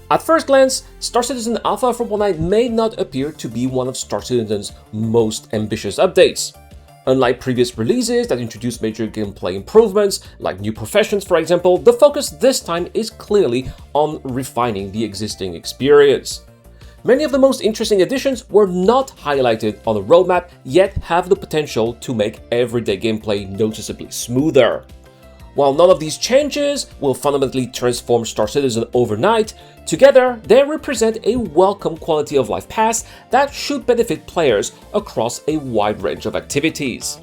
At first glance, Star Citizen Alpha 4.9 may not appear to be one of Star Citizen's most ambitious updates. Unlike previous releases that introduced major gameplay improvements, like new professions for example, the focus this time is clearly on refining the existing experience. Many of the most interesting additions were not highlighted on the roadmap, yet have the potential to make everyday gameplay noticeably smoother. While none of these changes will fundamentally transform Star Citizen overnight, together they represent a welcome quality of life pass that should benefit players across a wide range of activities.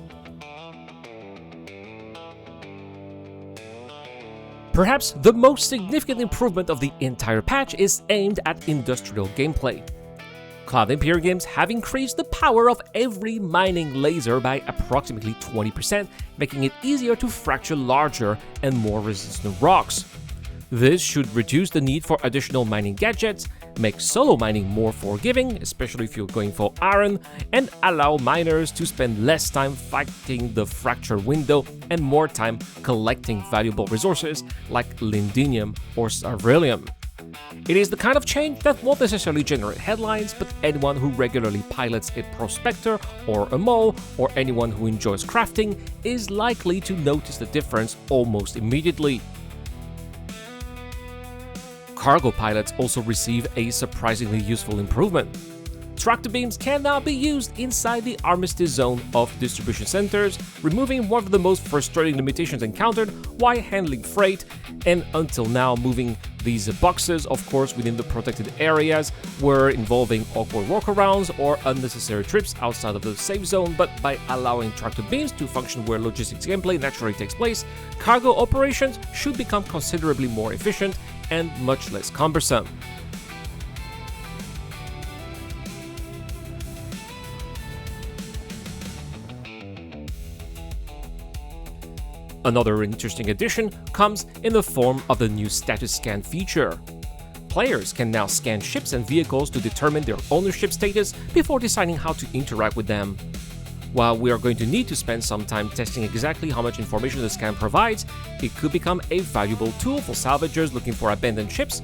Perhaps the most significant improvement of the entire patch is aimed at industrial gameplay. Cloud Imperial Games have increased the power of every mining laser by approximately 20%, making it easier to fracture larger and more resistant rocks. This should reduce the need for additional mining gadgets, make solo mining more forgiving, especially if you're going for iron, and allow miners to spend less time fighting the fracture window and more time collecting valuable resources like lindinium or sarvillium. It is the kind of change that won't necessarily generate headlines, but anyone who regularly pilots a prospector or a mole, or anyone who enjoys crafting, is likely to notice the difference almost immediately. Cargo pilots also receive a surprisingly useful improvement. Tractor beams can now be used inside the armistice zone of distribution centers, removing one of the most frustrating limitations encountered while handling freight, and until now moving these boxes, of course, within the protected areas were involving awkward workarounds or unnecessary trips outside of the safe zone, but by allowing tractor beams to function where logistics gameplay naturally takes place, cargo operations should become considerably more efficient and much less cumbersome. Another interesting addition comes in the form of the new status scan feature. Players can now scan ships and vehicles to determine their ownership status before deciding how to interact with them. While we are going to need to spend some time testing exactly how much information the scan provides, it could become a valuable tool for salvagers looking for abandoned ships,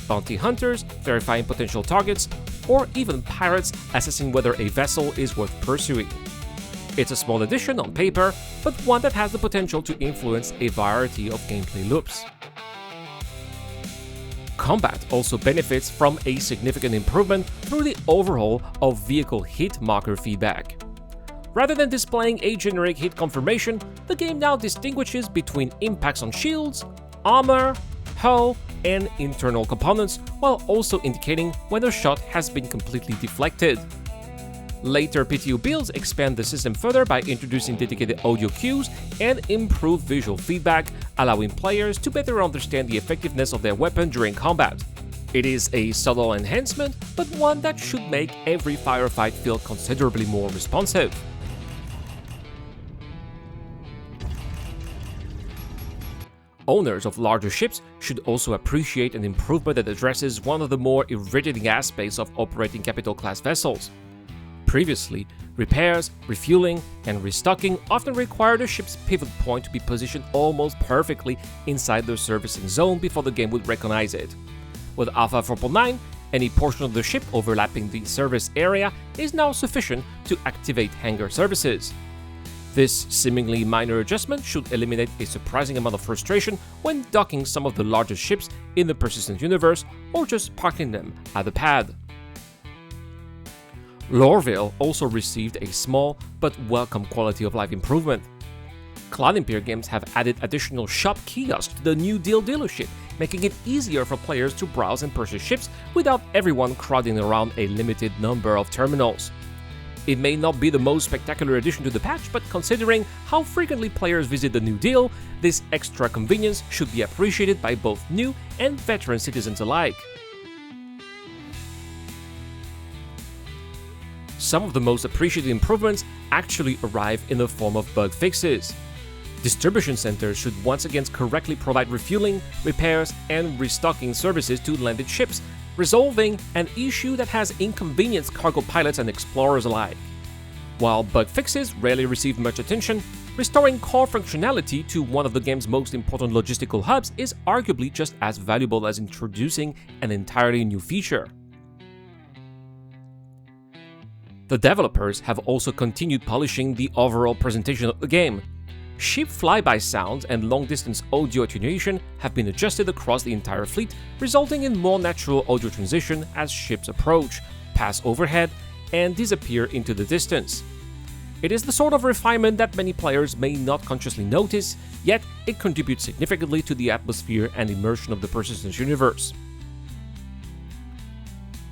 bounty hunters verifying potential targets, or even pirates assessing whether a vessel is worth pursuing. It's a small addition on paper, but one that has the potential to influence a variety of gameplay loops. Combat also benefits from a significant improvement through the overhaul of vehicle hit marker feedback. Rather than displaying a generic hit confirmation, the game now distinguishes between impacts on shields, armor, hull, and internal components, while also indicating when a shot has been completely deflected. Later PTU builds expand the system further by introducing dedicated audio cues and improved visual feedback, allowing players to better understand the effectiveness of their weapon during combat. It is a subtle enhancement, but one that should make every firefight feel considerably more responsive. Owners of larger ships should also appreciate an improvement that addresses one of the more irritating aspects of operating capital class vessels. Previously, repairs, refueling, and restocking often required a ship's pivot point to be positioned almost perfectly inside the servicing zone before the game would recognize it. With Alpha 4.9, any portion of the ship overlapping the service area is now sufficient to activate hangar services. This seemingly minor adjustment should eliminate a surprising amount of frustration when docking some of the largest ships in the persistent universe or just parking them at the pad. Lorville also received a small but welcome quality of life improvement. Cloud Imperial Games have added additional shop kiosks to the New Deal dealership, making it easier for players to browse and purchase ships without everyone crowding around a limited number of terminals. It may not be the most spectacular addition to the patch, but considering how frequently players visit the New Deal, this extra convenience should be appreciated by both new and veteran citizens alike. Some of the most appreciated improvements actually arrive in the form of bug fixes. Distribution centers should once again correctly provide refueling, repairs, and restocking services to landed ships, resolving an issue that has inconvenienced cargo pilots and explorers alike. While bug fixes rarely receive much attention, restoring core functionality to one of the game's most important logistical hubs is arguably just as valuable as introducing an entirely new feature. The developers have also continued polishing the overall presentation of the game. Ship flyby sounds and long-distance audio attenuation have been adjusted across the entire fleet, resulting in more natural audio transition as ships approach, pass overhead, and disappear into the distance. It is the sort of refinement that many players may not consciously notice, yet it contributes significantly to the atmosphere and immersion of the Persistence universe.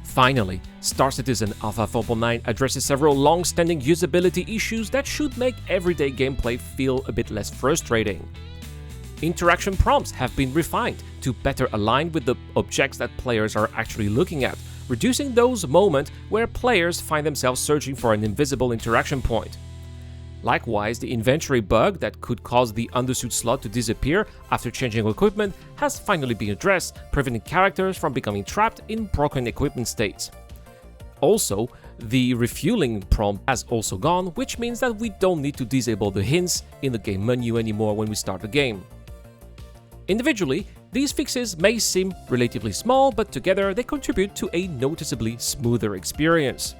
Finally, Star Citizen Alpha 4.9 addresses several long-standing usability issues that should make everyday gameplay feel a bit less frustrating. Interaction prompts have been refined to better align with the objects that players are actually looking at, reducing those moments where players find themselves searching for an invisible interaction point. Likewise, the inventory bug that could cause the undersuit slot to disappear after changing equipment has finally been addressed, preventing characters from becoming trapped in broken equipment states. Also, the refueling prompt has also gone, which means that we don't need to disable the hints in the game menu anymore when we start the game. Individually, these fixes may seem relatively small, but together they contribute to a noticeably smoother experience.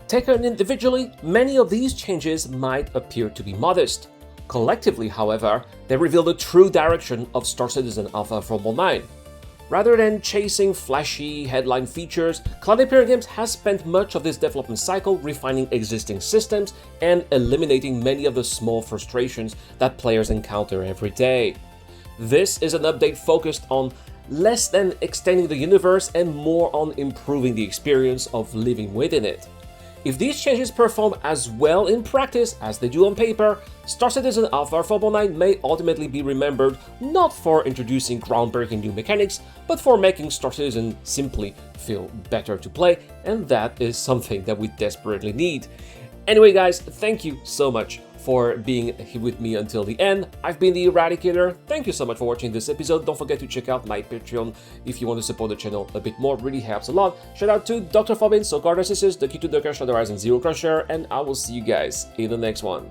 Taken individually, many of these changes might appear to be modest. Collectively, however, they reveal the true direction of Star Citizen Alpha 4.9. Rather than chasing flashy headline features, Cloud Imperium Games has spent much of this development cycle refining existing systems and eliminating many of the small frustrations that players encounter every day. This is an update focused on less than extending the universe and more on improving the experience of living within it. If these changes perform as well in practice as they do on paper, Star Citizen Alpha 4.9 may ultimately be remembered not for introducing groundbreaking new mechanics, but for making Star Citizen simply feel better to play, and that is something that we desperately need. Anyway guys, thank you so much for being here with me until the end. I've been the Eradicator. Thank you so much for watching this episode. Don't forget to check out my Patreon if you want to support the channel a bit more. It really helps a lot. Shout out to Dr. Fobin, Soulguard Narcissus, The Key to the Crush, Rise, and Zero Crusher, and I will see you guys in the next one.